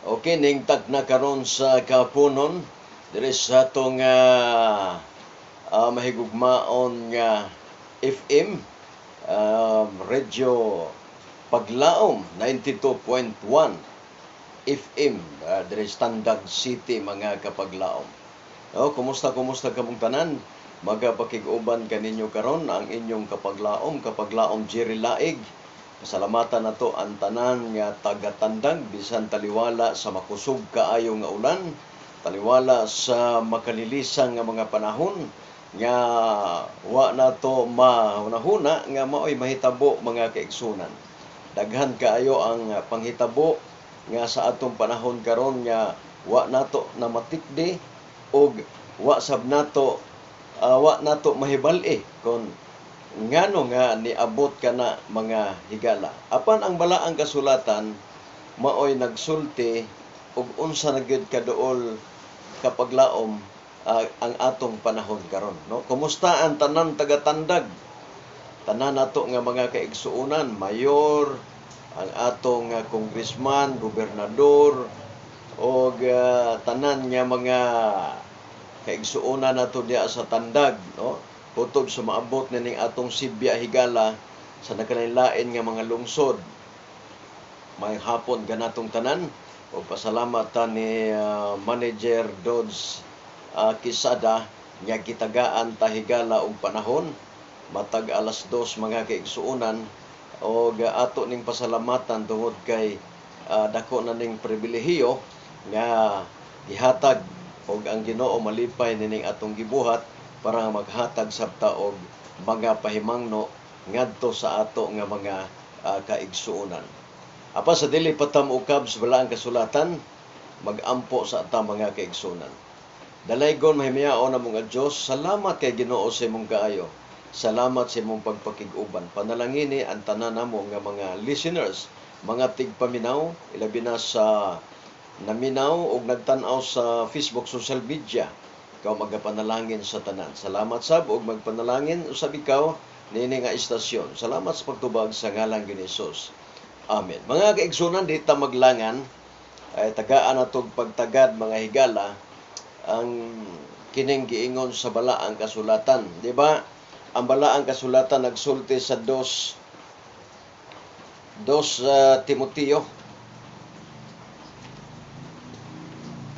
Okay, ningtag na karon sa kapunon diri sa atong mahigugmaon nga FM, Radio Paglaom 92.1 FM, diri Standard City, mga kapaglaom. Kumusta kamong tanan? Magapakig-uban kaninyo karon ang inyong kapaglaom Jerry Laig. Pasalamatan nato ang tanan nga taga-Tandag bisan taliwala sa makusog kaayo nga ulan, taliwala sa makalilisang nga mga panahon nga wa nato mahunahuna nga maoy mahitabo, mga kaigsunan. Daghan kaayo ang panghitabo nga sa atong panahon karon nga wa nato na matikdi og wa nato mahibal-i kon ngano nga niabot kana mga higala. Apan ang balaang kasulatan maoy nagsulti og unsa na gyud kaduol kapaglaom ang atong panahon karon, no? Kumusta ang tanan taga-Tandag? Tanan nato nga mga kaigsuonan, mayor, ang atong congressman, gobernador, og tanan nga mga kaigsuonan nato diya sa Tandag, no? Putod sa maabot na ning atong Sibya higala sa nakalain-lain nga mga lungsod. May hapon ganatong tanan o pasalamat ni Manager Dodds Quezada nga gitagaan ta higala og panahon matag alas 2, mga kaigsuonan, o ato ning pasalamatan tungod kay dako na ning pribilehiyo nga ihatag og ang Ginoo malipay nining atong gibuhat para maghatag sabta og mga pahimangno ngadto sa ato nga mga kaigsuonan. Apa sa dili patamukab sa balaang kasulatan, magampo sa ata mga kaigsuonan. Dalaygon mahimiyaon na mga Dios, salamat kay Ginoo sa imong kaayo. Salamat sa imong pagpakig-uban. Panalangini ang tanan namo nga mga listeners, mga tigpaminaw, ilabi na sa naminaw og nagtan-aw sa Facebook social media. Ikaw magapanalangin sa tanan. Salamat sab og magpanalangin usab ikaw nini nga istasyon. Salamat sa pagtubag sa ngalan ni Hesus. Amen. Mga kaigsunan, di ta maglangan, ay tagaan natog pagtagad mga higala ang kining giingon sa balaang kasulatan. Di ba? Ang balaang kasulatan nagsulti sa 2 Timoteo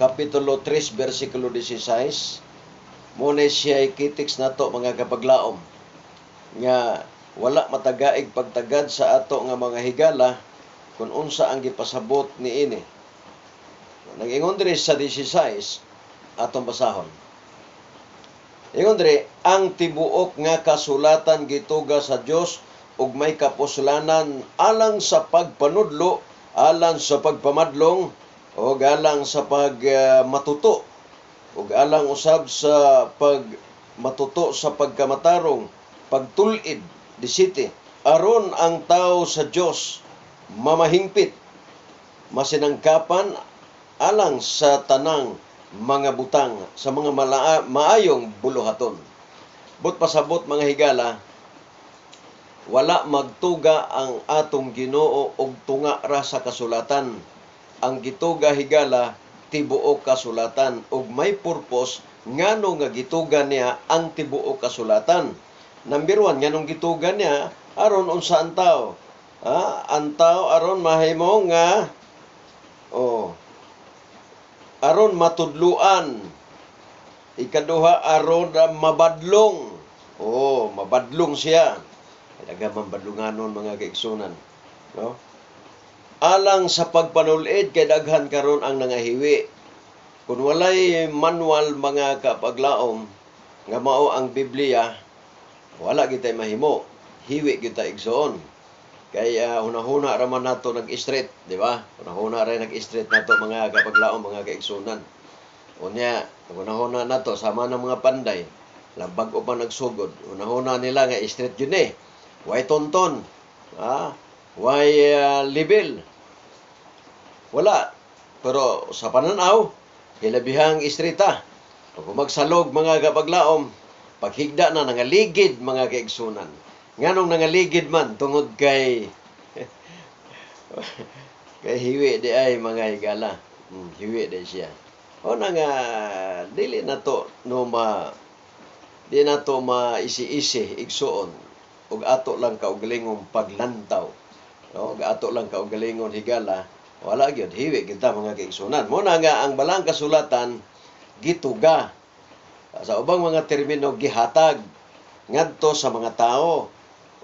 Kapitulo 3, versikulo 16. Muna siya ikitiks nato, mga kapaglaom, nga wala matagaig pagtagad sa ato nga mga higala kung unsa ang gipasabot niini. Nag-ingon diri sa 16, atong basahon. Ingon diri, ang tibuok nga kasulatan gituga sa Dios ug may kapuslanan alang sa pagpanudlo, alang sa pagpamadlong, o alang sa pagmatuto, o alang usab sa pagmatuto sa pagkamatarong, pagtulid, 17, aron ang tao sa Dios mamahingpit, masinangkapan alang sa tanang mga butang, sa mga maayong buluhaton. But pasabot, mga higala, wala magtuga ang atong Ginoo og tunga ra sa kasulatan. Ang gituga higala tibuok kasulatan ug may purpose ngano nga gituga niya ang tibuok kasulatan. Number 1, nganong gituga niya aron unsa ang tao? Ang tao aron mahimo nga aron matudluan. Ikaduha, aron mabadlong. Mabadlong siya. Daghang badlunganon, mga kaigsunan, no? Alang sa pagpanulid kay daghan karon ang nangahiwi. Kung walay manual, mga kapaglaom, nga mao ang Biblia, wala kitay mahimo. Hiwi kita igsoon. Kay hunahuna raman nato nag-street, di ba? Hunahuna ray nag-street nato, mga kapaglaom, mga kaigsunan. Unya, hunahuna nato sama ng mga panday. Labag o pa nagsugod. Hunahuna nila nga street yun eh. Way tonton. Way libel. Wala. Pero sa pananaw, hilabihang istrita. Kung magsalog, mga kapaglaom, paghigda na nangaligid, mga kaigsunan. Nganong nangaligid man tungod kay hiwi di ay, mga higala. Hiwi day siya. O na nga dili na to no di na to maisi-isi igsuon ug ato lang kaugalingong paglantaw. No, ug ato lang kaugalingong higala, wala gyud hiwi kita mga kaigsunan. Mo na nga ang balang kasulatan gituga sa ubang mga termino gihatag ngadto sa mga tao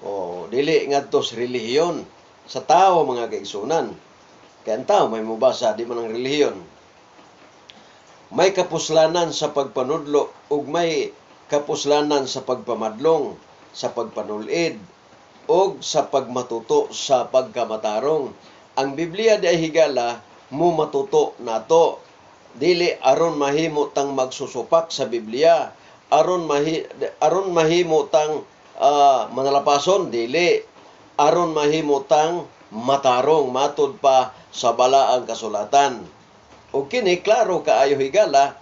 o dili ngadto sa relihiyon sa tao mga kaigsunan. Kaya ang tao may mubasa di man ang relihiyon. May kapuslanan sa pagpanudlo ug may kapuslanan sa pagpamadlong, sa pagpanulid, o sa pagmatuto sa pagkamatarong. Ang Biblia di ay higala mo matuto nato. Dili aron mahimo tang magsusupak sa Biblia, aron mahimo tang manalapason, dili aron mahimo tang matarong matud pa sa balaang kasulatan. O kini klaro kaayo higala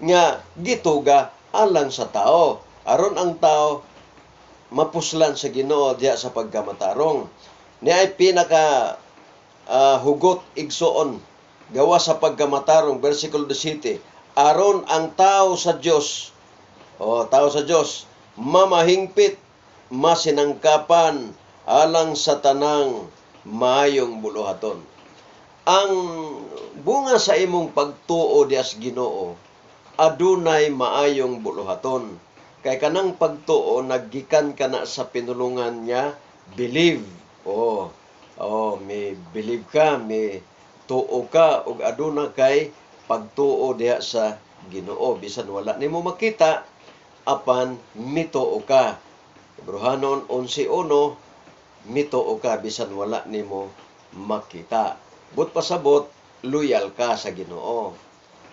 nga gituga alang sa tao, aron ang tao mapuslan sa Ginoo diha sa pagkamatarong. Ni ay pinaka hugot igsoon gawa sa pagkamatarong, versikulo 17, aron ang tao sa Dios mamahingpit, masinangkapan alang sa tanang maayong buluhaton. Ang bunga sa imong pagtuo diha sa Ginoo adunay maayong buluhaton. Kay kanang pagtuo naggikan kana sa pinulungan niya, believe. May believe ka, may tuo ka ug aduna kay pagtuo diha sa Ginoo bisan wala nimo makita apan mituo ka. Hebrehanon 11:1, mituo ka bisan wala nimo makita. But pasabot loyal ka sa Ginoo.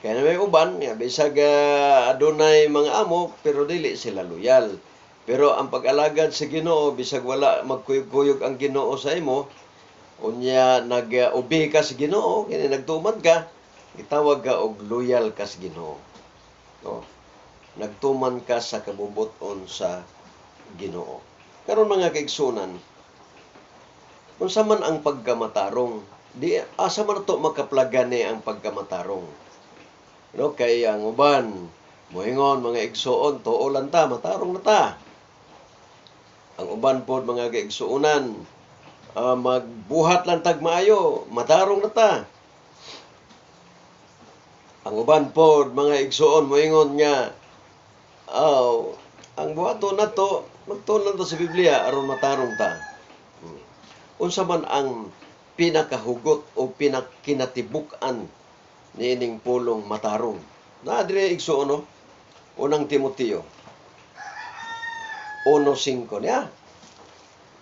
Kaya may uban nga bisag adunay mga amo pero dili sila loyal. Pero ang pag-alagad sa Ginoo bisag wala magkuyog-kuyog ang Ginoo sa imo, unya nag-obey ka sa Ginoo, kini nagtumad ka, gitawag ka og loyal ka sa Ginoo. Nagtuman ka sa kabubuton sa Ginoo. Karon mga kaigsunan, unsa man ang pagkamatarong, di asa man to makaplagani ang pagkamatarong. Kay ang uban moingon mga igsuon, tuo lang ta, matarong na ta. Ang uban pod mga kaigsuonan, magbuhat lang tag maayo, matarong na ta. Ang uban pod mga igsuon moingon nga, ang buhaton na to, magtuon lang to sa Biblia aron matarong ta. Unsa man ang pinakahugot o pinakinatibuk-an niining pulong matarong? Na dire igsuon no? Unang Timoteo 1:5 niya.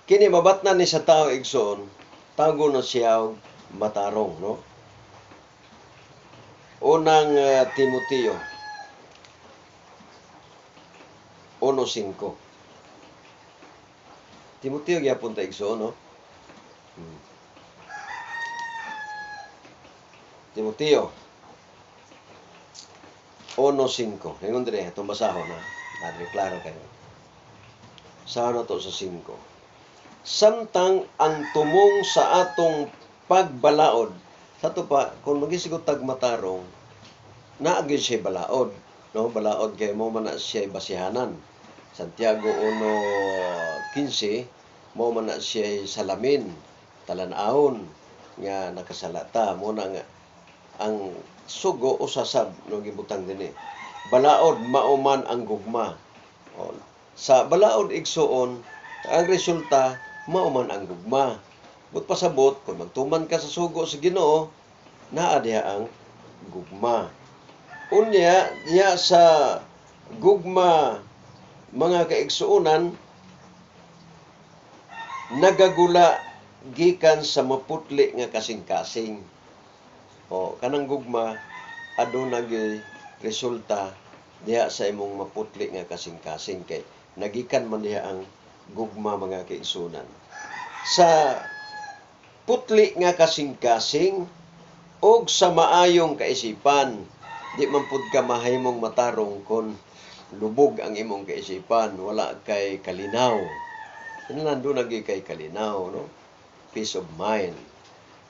Kini mabatnan ni sa tao igsoon, tago na siya matarong, no? Unang Timoteo 1:5. Timoteo gyapon ta igsoon, no? Timoteo 1:5. Ngayon dire itong basahon na. Madre klaro kayo. Sa to sa 5. Samtang ang tumong sa atong pagbalaod, sa to pa kung magisigot tag matarong, naagi siya balaod, no? Balaod kay mo man na siya basihanan. Santiago 1:15, mo man na siya salamin, talan-ahon nga nakasalata mo na nga ang sugo o sasab no gibutang dinhi. Balaod mauman ang gugma. Sa balaod igsuon, ang resulta mauman ang gugma. But pasabot kung magtuman ka sa sugo sa Ginoo, naa diha ang gugma. Unya diha sa gugma mga kaigsuonan, nagagula gikan sa maputli nga kasing-kasing. Kanang gugma aduna gyud resulta diha sa imong maputli nga kasing-kasing kay nagikan man diha ang gugma mga kaigsuonan. Sa putli nga kasing-kasing og sa maayong kaisipan, di man pud ka mahimong matarong kon lubog ang imong kaisipan, wala kay kalinaw. Kinahanglan na kay kalinaw, no? Peace of mind.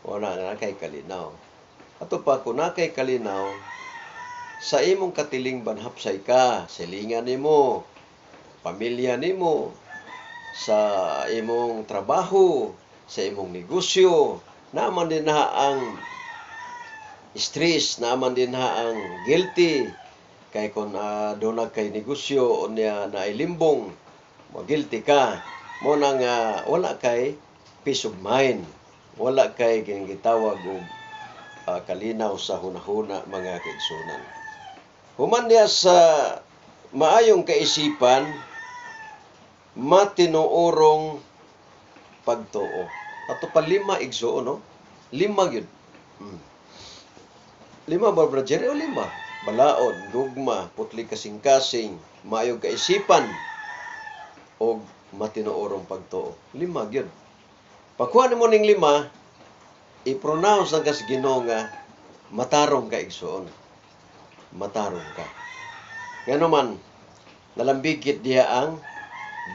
Wala na kay kalinaw. Ato pa kung nakay kalinaw sa imong katiling banhapsay ka, silingan nimo, pamilya nimo, sa imong trabaho, sa imong negosyo, naman din na ang stress, naman din na ang guilty, kay kung doon kay negosyo o niya na ilimbong, guilty ka, mo nang wala kay peace of mind, wala kay ginagitawag og kalinaw sa hunahuna mga kaigsunan. Human niya sa maayong kaisipan, matinuorong pagtuo. Ato pa 5 igsuon, no? 5 yun. 5 ba, Brother? O 5? Balaod, gugma, putli kasing-kasing, maayong kaisipan, o matinuorong pagtuo. 5 yun. Pagkuha mo ning 5, i-pronounce ang kas Ginoo nga matarong ka igsuon. Matarong ka. Ngano man nalambigit diha ang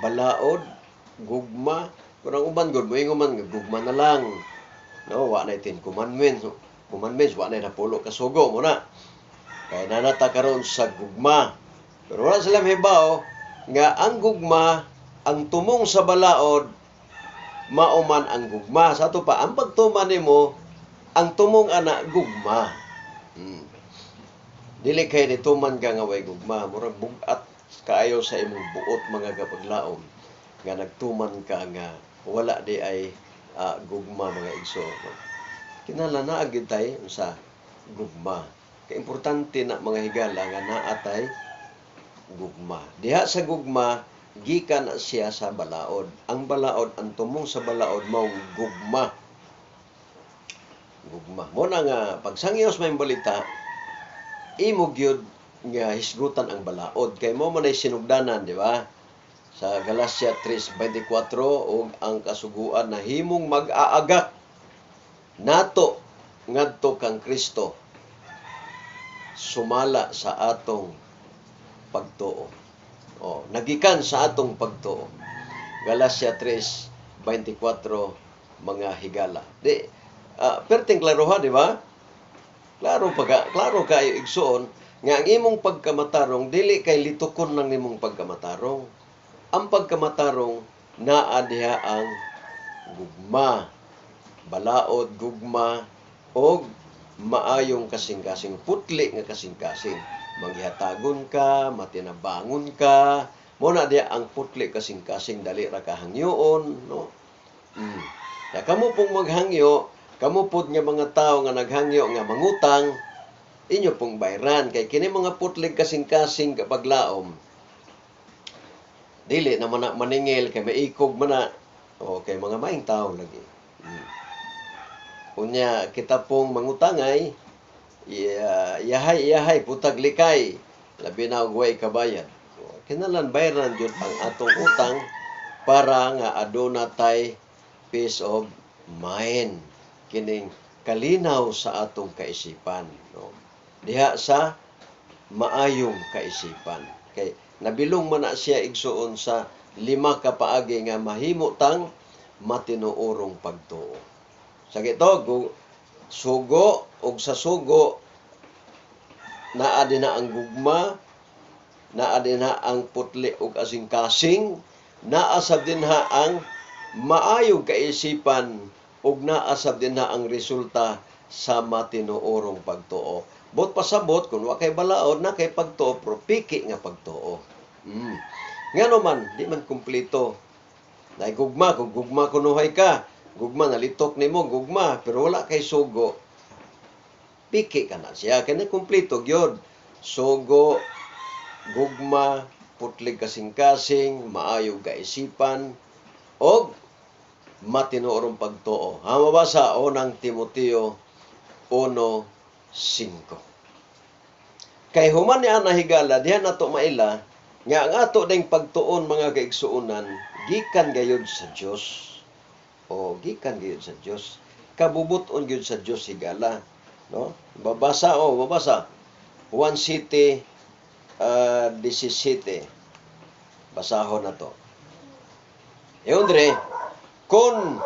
balaod, gugma, kurang uban gud moingon man gugma na lang. No, wa na 10 commandments. Commandments wa na napulo ka sugo mo na. Kay nanata karon sa gugma. Pero wala sila mahibaw nga ang gugma, ang tumong sa balaod, mauman ang gugma. Sa ato pa, ang pagtuman nimo, ang tumong ana gugma. Dili kay nituman ka nga way gugma, murag bugat kaayo sa imong buot mga kapaglaom nga nagtuman ka nga wala di ay gugma mga igso. Kinahanglan naa gyud tay sa gugma. Kay importante na mga higala nga naa tay gugma. Diha sa gugma gikan na siya sa balaod. Ang balaod, ang tumong sa balaod mao gugma. Gugma. Mo na nga pagsangyos may balita, imo gyud nga hisgutan ang balaod kay mo man ay sinugdanan, di ba? Sa Galacia 3:24 og ang kasuguan na himong mag-aagak nato ngadto kang Kristo sumala sa atong pagtuo. Nagikan sa atong pagtuo. Galacia 3:24 mga higala. Perting klaro ha, di ba? Klaro kayo igsuon nga ang imong pagkamatarong dili kay litukon lang nimong pagkamatarong. Ang pagkamatarong naa diha ang gugma, balaod, gugma og maayong kasing-kasing, putli nga kasing-kasing. Manghihatagon ka, matinabangon ka, mo na diha ang putli kasing-kasing, dali ra ka hangyoon, no? Ya kamo pong maghangyo, kamo pud nga mga tawo nga naghangyo nga mangutang, inyo pong bayran kay kini mga putlig kasing-kasing kapag laom. Dili naman na maningil kay maikog man na. Kay mga maing tawo lagi. Unya kita pong mangutangay, yahay putag likay, labi na og way kabayad. Kinahanglan bayran jud ang atong utang para nga aduna tay peace of mind, kining kalinaw sa atong kaisipan, no? Diha sa maayong kaisipan. Kay nabilong man na siya igsuon sa 5 ka paagi nga mahimo tang matinuorong pagtuo. Sa gito, sugo og sa sugo naa din na ang gugma, naa din na ang putli og asing-kasing, naa sab din ha ang maayong kaisipan ug naasab din na ang resulta sa matinuorong pagtuo. Bot pasabot kung wa kay balaod na kay pagtuo pero piki nga pagtuo. Ngano man di man kumpleto. Nay gugma kung gugma kunuhay ka, gugma nalitok nimo gugma pero wala kay sugo. Piki ka na siya kay kumpleto gyud. Sugo, gugma, putlig kasing-kasing, maayong kaisipan og matinuorong pagtuo. Mabasa unang Timoteo 1:5. Kay human ni ana higala diha nato maila nga ang ato ding pagtuon mga kaigsuonan gikan gayud sa Dios. Gikan gayud sa Dios. Kabubuton gyud sa Dios higala, no? Babasa 1 City 17. Basahon na to. Eundre, kung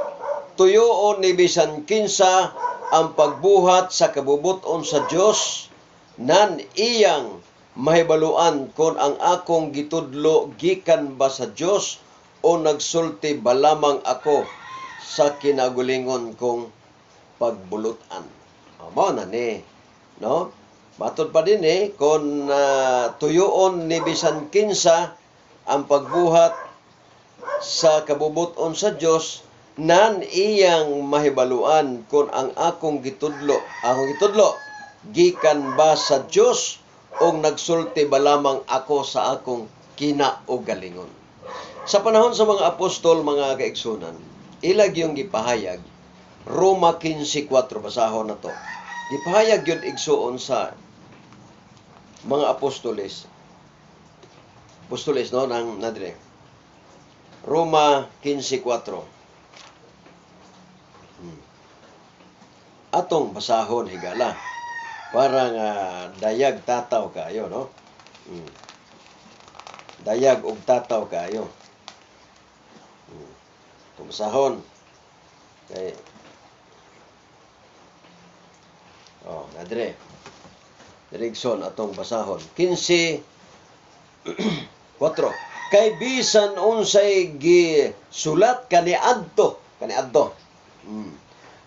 tuyoon ni bisan kinsa ang pagbuhat sa kabubuton sa Dios nan iyang mahibaluan kon ang akong gitudlo gikan ba sa Dios o nagsulti ba lamang ako sa kinagulingon kong pagbulutan. Mao na ni, no? Matod pa din kung tuyoon ni bisan kinsa ang pagbuhat sa kabubuton sa Dios nan iyang mahibaluan kung ang akong gitudlo gikan ba sa Dios o nagsulti ba lamang ako sa akong kinaugalingon. Sa panahon sa mga apostol, mga kaigsunan, ilag yung gipahayag Roma 15:4, basahon na to. Gipahayag yun igsuon sa mga apostoles no nang nadre. Roma 15:4. Atong basahon higala para nga dayag tataw kayo, no? Dayag og tataw kayo. Tumasahon kay nadre. Dirigson atong basahon. 15:4. Kay bisan unsay gisulat kaniadto.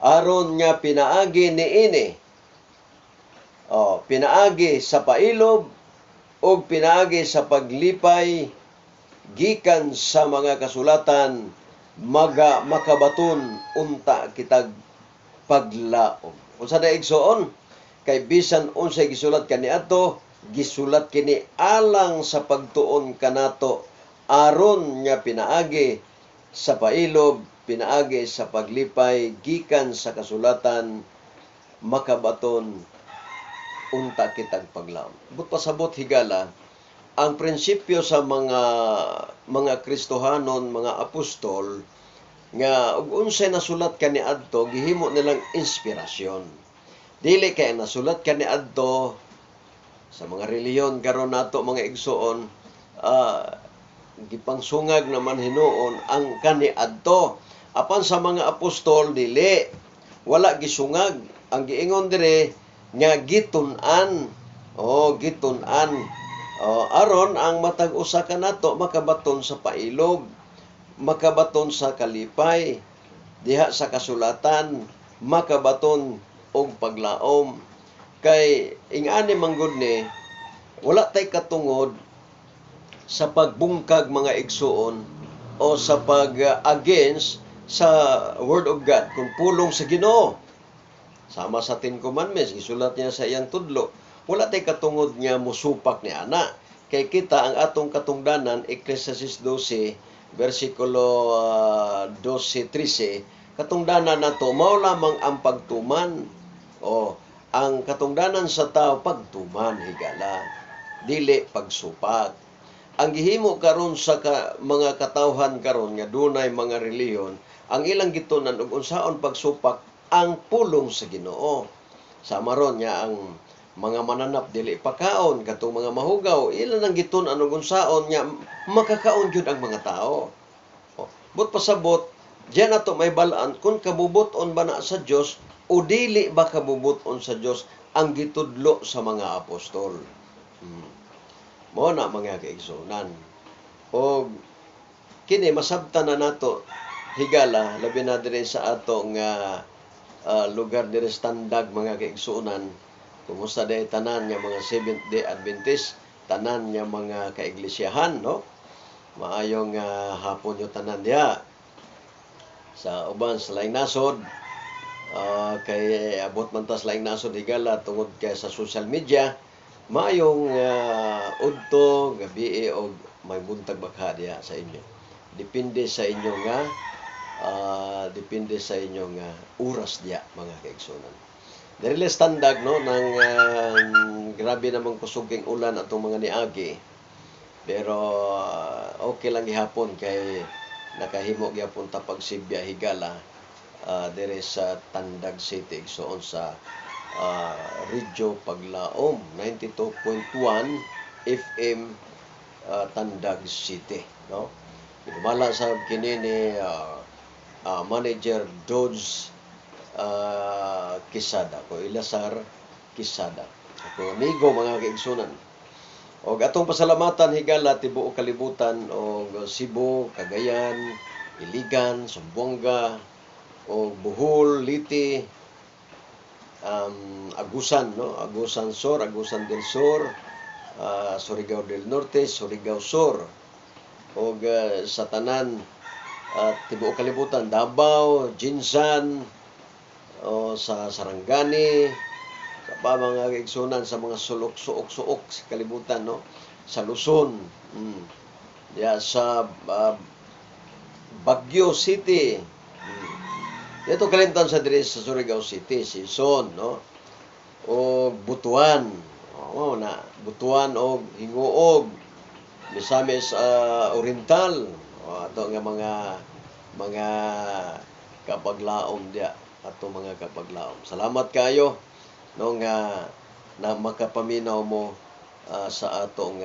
Aron nga pinaagi niini. Pinaagi sa pailob o pinaagi sa paglipay gikan sa mga kasulatan makabaton unta kitag paglaom. Unsa da igsoon? Kay bisan unsay gisulat kaniadto, gisulat kini alang sa pagtuon kanato aron nga pinaagi sa pailob, pinaagi sa paglipay gikan sa kasulatan makabaton unta kitag paglaom. But pasabot higala ang prinsipyo sa mga Kristohanon, mga apostol nga ug unsay nasulat kaniadto gihimo nilang inspirasyon. Dili kay nasulat kaniadto sa mga reliyon karon nato mga igsoon gipangsungag naman hinuon ang kaniadto. Apan sa mga apostol dili wala gisungag. Ang giingon dire nga gitun-an. Gitun-an. Aron ang matag usa kanato makabaton sa pailog, makabaton sa kalipay, diha sa kasulatan, makabaton og paglaom. Kay ingani manggod ni wala tay katungod sa pagbungkag mga igsuon o sa pag-against sa Word of God kung pulong sa Ginoo. Sama sa Ten Commandments, isulat niya sa iyang tudlo. Wala tay katungod niya musupak ni ana. Kay kita ang atong katungdanan, Ecclesiastes 12, versikulo 12-13, katungdanan nato mao lamang ang pagtuman. Ang katungdanan sa tao pagtuman higala, dili pagsupak. Ang gihimo karon sa mga katawhan karon nga dunay mga reliyon, ang ilang gitunan og unsaon pagsupak ang pulong sa Ginoo. Sama ron nga ang mga mananap dili pakaon katong mga mahugaw, ilan ang gitun-an og unsaon nga makakaon gyud ang mga tao. But pasabot diyan nato may balaan kung kabubuton ba na sa Dios o dili ba kabubuton sa Dios ang gitudlo sa mga apostol. Mao na mga kaigsunan. O kini masabtan na nato higala labi na dire sa atong lugar dire sa Tandag mga kaigsunan. Kumusta day tanan nga mga Seventh-day Adventist, tanan nga mga kaiglesiyahan, no? Maayong hapon yo tanan diha. Sa uban sa laing nasod, kay abot man tas laing nasod higala tungod kay sa social media, maayong udto, gabi o may buntag bakha diha sa inyo. Depende sa inyo nga oras diha mga kaigsunan. Dahil standag no nang grabe namang kusuging ulan atong mga niagi. Pero okay lang gihapon kay nakahimo gyapon ta pagsibya higala dire sa Tandag City igsoon sa Radyo Paglaom 92.1 FM Tandag City, no? Dumala sa kini ni Manager Dodge Quezada. Ako Ilasar Quezada. Ako amigo mga kaigsunan. Og atong pasalamatan higala tibuok kalibutan og Cebu, Cagayan, Iligan, Zamboanga, og Bohol, Liti, Agusan, no? Agusan Sur, Agusan del Sur, Surigao del Norte, Surigao Sur, og sa tanan tibuok kalibutan, Davao, Jinsan, o sa Sarangani, sa pa mga kaigsunan sa mga sulok-suok-suok sa kalibutan, no? Sa Luzon, sa Baguio City, dito kalimtan sa diri sa Surigao City, Sison, no? O Butuan, na Butuan og Hinguog, Misamis Oriental, ato nga mga kapaglaom dia, ato mga kapaglaom. Salamat kayo no nga na makapaminaw mo sa atong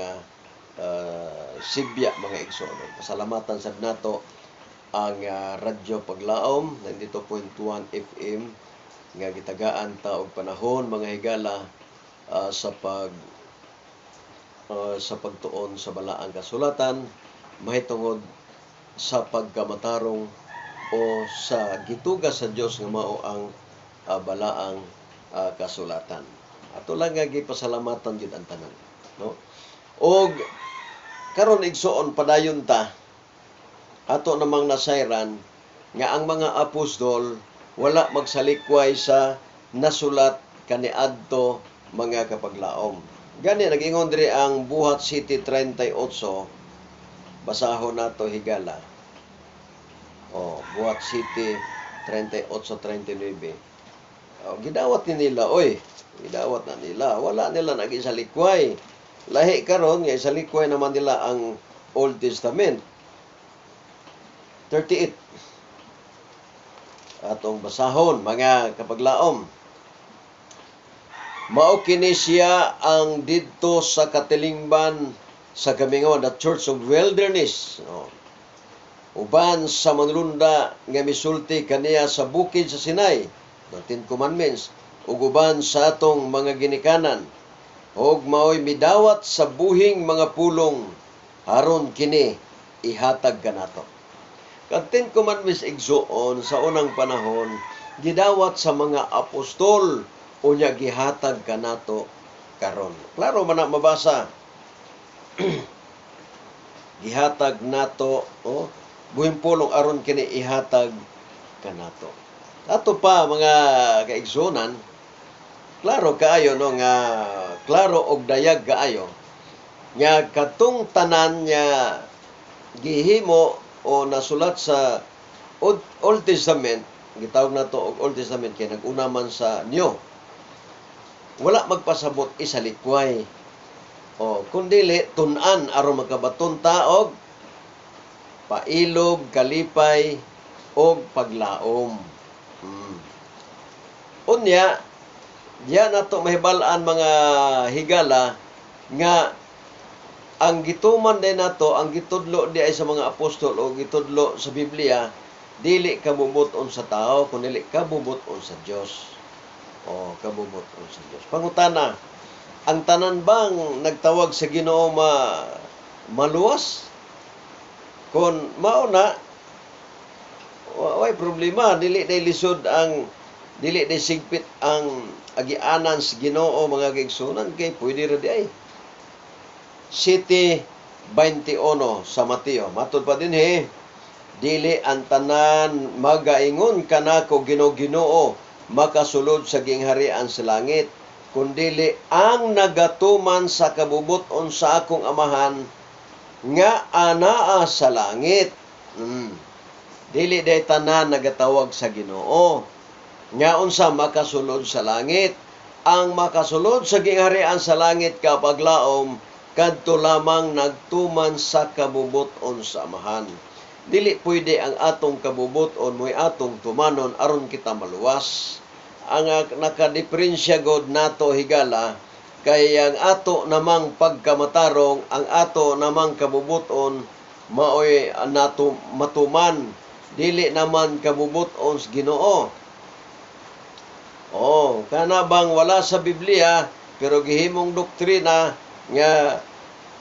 Sibya mga igsoon. Pasalamatan sad nato ang Radyo Paglaom 92.1 FM nga gitagaan ta og panahon mga higala sa pagtuon sa balaang kasulatan mahitungod sa pagkamatarong o sa gituga sa Dios nga mao ang balaang kasulatan. Ato lang nga gipasalamatan gyud ang tanan, no? Og karon igsuon padayon ta ato namang nasayran nga ang mga apostol wala magsalikway sa nasulat kaniadto mga kapaglaom. Gani nag-ingon diri ang Buhat City 38, basahon nato higala. Buhat City 38:39. Gidawat ni nila, gidawat na nila. Wala nila nag-isalikway. Lahi karon nga isalikway naman nila ang Old Testament. 38. Atong basahon, mga kapaglaom. Mao kini siya ang didto sa katilingban sa gamingon, the Church of Wilderness. Uban sa manlunda nga misulti kaniya sa bukid sa Sinai, the Ten Commandments, ug uban sa atong mga ginikanan, ug mao'y midawat sa buhing mga pulong aron kini ihatag kanato. Ang Ten Commandments igsuon sa unang panahon gidawat sa mga apostol unya gihatag kanato karon. Klaro man na mabasa. Gihatag nato buhing pulong aron kini ihatag kanato. Ato pa mga kaigsunan, klaro kaayo no nga klaro og dayag kaayo nga katong tanan nga gihimo o nasulat sa Old Testament, gitawag nato og Old Testament kay nag-una man sa New. Wala magpasabot isalikway. Kundili tun-an aron makabaton ta og pailob, kalipay og paglaom. Unya, diya nato mahibal-an mga higala nga ang gituman din nato, ang gitudlo di ay sa mga apostol o gitudlo sa Biblia, dili kabubuton sa tao, kundi kabubuton sa Dios. Kabubuton sa Dios. Pangutana, ang tanan bang nagtawag sa Ginoo maluwas? Kung mauna, way problema, dili day lisod dili day sigpit ang agianan sa Ginoo mga kaigsunan kay pwede ra di ay. 7:21 sa Mateo. Matud pa din dili ang tanan magaingon kanako Ginoo makasulod sa gingharian sa langit, kundili ang nagatuman sa kabubuton sa akong amahan nga anaa sa langit. Dili day tanan nagatawag sa Ginoo nga unsa makasulod sa langit. Ang makasulod sa gingharian sa langit kapag laom kadto lamang nagtuman sa kabubuton sa amahan. Dili pwede ang atong kabubuton mo'y atong tumanon aron kita maluwas. Ang nakadiferensya god nato higala kay ang ato namang pagkamatarong, ang ato namang kabubuton maoy nato matuman, dili naman kabubuton sa Ginoo. Oh, kana bang wala sa Biblia pero gihimong doktrina nga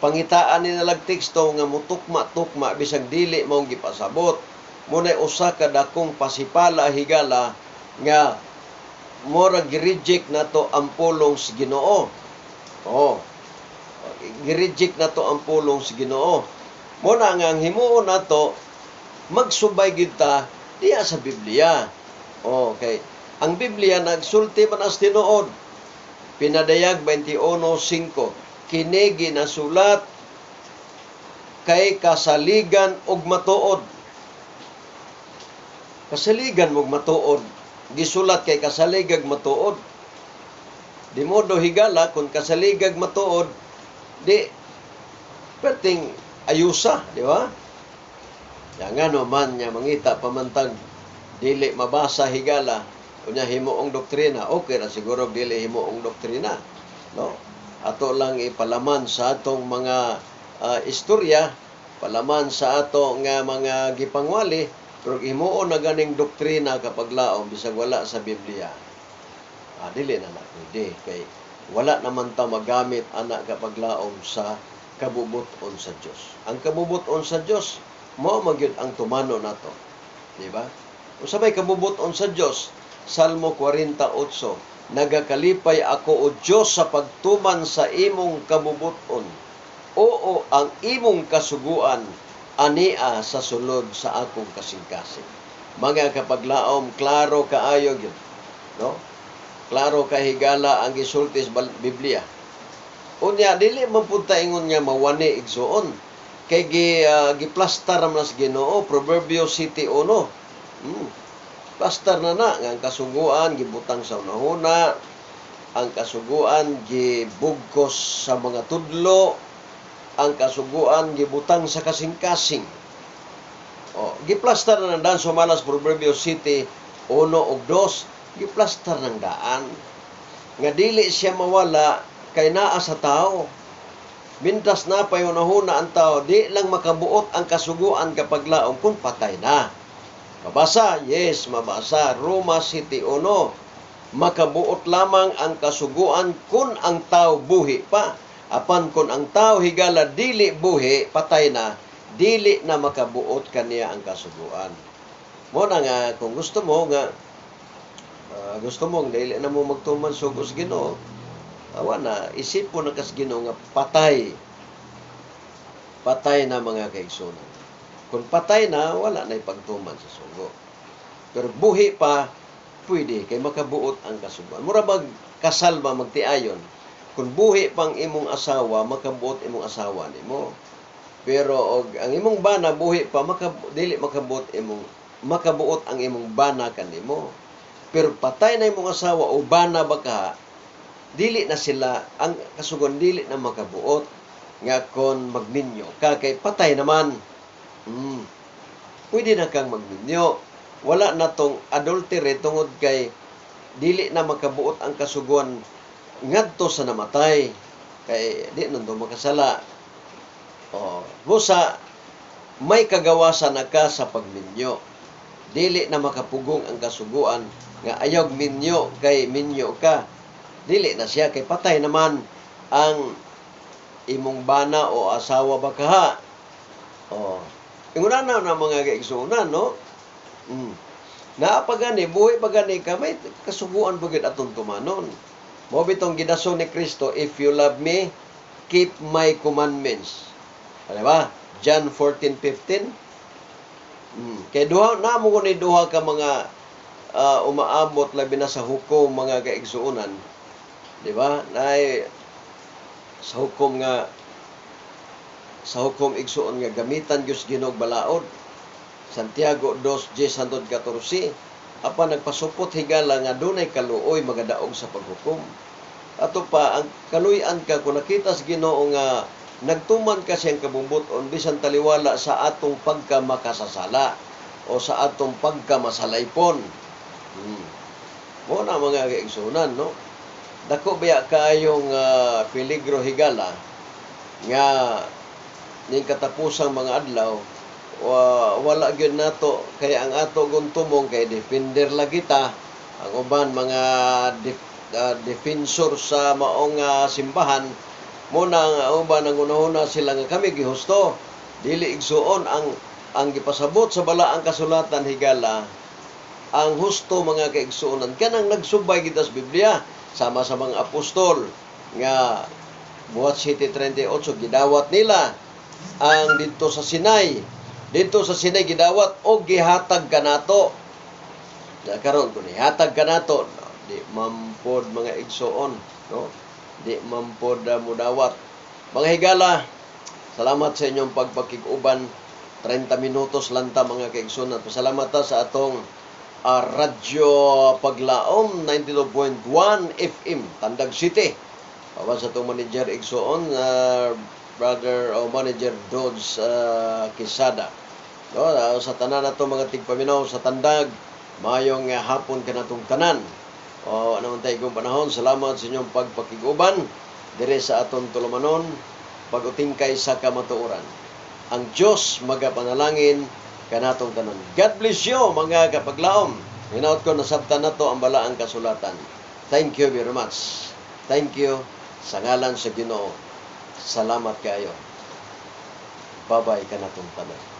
pangitaan ni nalag teksto nga mutukma-tukma bisag dili mao gipasabot. Munay usa ka dakong pasipala higala nga mora gi-reject nato ang pulong sa Ginoo. Oh, gi-reject nato ang pulong sa Ginoo. Muna nga ang himuon nato magsubay gid ta diya sa Biblia. Okay. Ang Biblia nagsulti man as tinuod. Pinadayag 21:5. Kini ginasulat kay kasaligan og matuod. Kasaligan og matuod. Gisulat kay kasaligag matuod. Di modo higala kung kasaligag matuod, di perting ayusa, di ba? Yang nga man niya mangita pamantag dili mabasa higala unya himuong doktrina, okay ra siguro dili himuong doktrina, no? Ato lang ipalaman sa atong mga istorya, palaman sa ato nga mga gipangwali, pero himuon na ganing doktrina kapag laom bisag wala sa Biblia. Dili na pwede kay wala naman ta magamit ana kapag laom sa kabubuton sa Dios. Ang kabubuton sa Dios mao magyud ang tumano nato, di ba? Usa may kabubuton sa Dios, Salmo 48, nagakalipay ako o Diyos sa pagtuman sa imong kabubuton. Oo, ang imong kasuguan ania sa sulod sa akong kasing-kasing. Mga kapaglaom, klaro kaayo yun, no? Klaro kahigala ang gisulti sa Biblia. Unya dili man pud ta ingon nga mawani igsuon. Kay giplastar man sa Ginoo, Proverbio 7:1. Plastar na nga ang kasuguan gibutang sa unahuna, ang kasuguan gibugkos sa mga tudlo, ang kasuguan gibutang sa kasing-kasing. Giplastar na dan sumalas Proverbio 7:1 ug 2, giplastar ng daan nga dili siya mawala kay naa sa tao. Mintas na payunahuna ang tao, di lang makabuot ang kasuguan kapag laom kung patay na. Mabasa? Yes, mabasa. Roma 7:1. Makabuot lamang ang kasuguan kung ang tao buhi pa. Apan kung ang tao higala dili buhi, patay na, dili na makabuot kaniya ang kasuguan. Mo na nga, kung gusto mo nga, dili na mo magtuman sugos Ginoo, awa na, isipon na kas Ginoo nga patay. Patay na mga kaigsunan. Kung patay na, wala na ipagtuman sa sugo. Pero buhi pa, pwede, kay makabuot ang kasuguan. Mura kasal ba magtiayon? Kung buhi pang imong asawa, makabuot imong asawa nimo. Pero ang imong bana buhi pa, dili makabuot ang imong bana kanimo. Pero patay na imong asawa o bana baka, dili na sila, ang kasuguan dili na makabuot. Nga kon magminyo ka, kay patay naman. Pwede na kang magminyo. Wala na tong adultery tungod kay dili na makabuot ang kasuguan ngadto sa namatay. Kay di nun makasala. Busa may kagawasan na ka sa pagminyo. Dili na makapugong ang kasuguan nga ayaw minyo kay minyo ka. Dili na siya kay patay naman ang imong bana o asawa baka. Ingunan na mga kaigsunan, no? Naapagani, buhay pagani ka, may kasuguan bagid atong tumanon. Mo bitong gidason ni Kristo, if you love me, keep my commandments. Ano ba? John 14:15. Kay duha na mo ni duha ka mga umaabot labi na sa hukom mga kaigsunan. Di ba? Nay sa hukom igsuon nga gamitan Dios Ginoo balaod. Santiago 2:10-14. Apan nagpasupot higala nga dunay kaluoy magadaog sa paghukom. Ato pa ang kaluy-an ka kung nakita sa Ginoo nga nagtuman ka siyang kabubuton bisan taliwala sa atong pagkamakasasala o sa atong pagkamasalaypon. Mo na mga kaigsunan, no? Dako baya kayong peligro higala nga ning katapusang mga adlaw wala gyud nato kay ang ato guntumong kay defender lagi ta Ang uban mga defensor sa maong simbahan muna ang uban ang unahuna sila nga kami gihusto dili igsuon ang gipasabot sa balaang kasulatan higala ang husto mga kaigsuonan kanang nagsubay kita sa Biblia sama sa mga apostol nga buhat 7:38 gidawat nila ang dito sa Sinai gidawat og gihatag kanato karon kun ihatag kanato di mampod mga igsuon no di mampod mudawat mga higala. Salamat sa inyong pagpakig-uban. 30 minutos lang ta mga kaigsoon. Pasalamat ta sa atong radyo Paglaom 92.1 FM Tandag City. Pawan sa atong manager igsoon brother o manager Dodge Quesada. No, sa tanan nato mga tigpaminaw sa Tandag, mayong hapon kanatong tanan. O anong tayo kong panahon, salamat sa inyong pagpakig-uban dire sa aton tulumanon pag-utingkay sa kamatuoran. Ang Diyos magapanalangin kanatong tanan. God bless you mga kapaglaom. Hinaut ko nasabtan na to ang balaang kasulatan. Thank you very much. Thank you sa ngalan sa Ginoo. Salamat kayo. Bye-bye kanatong tanan.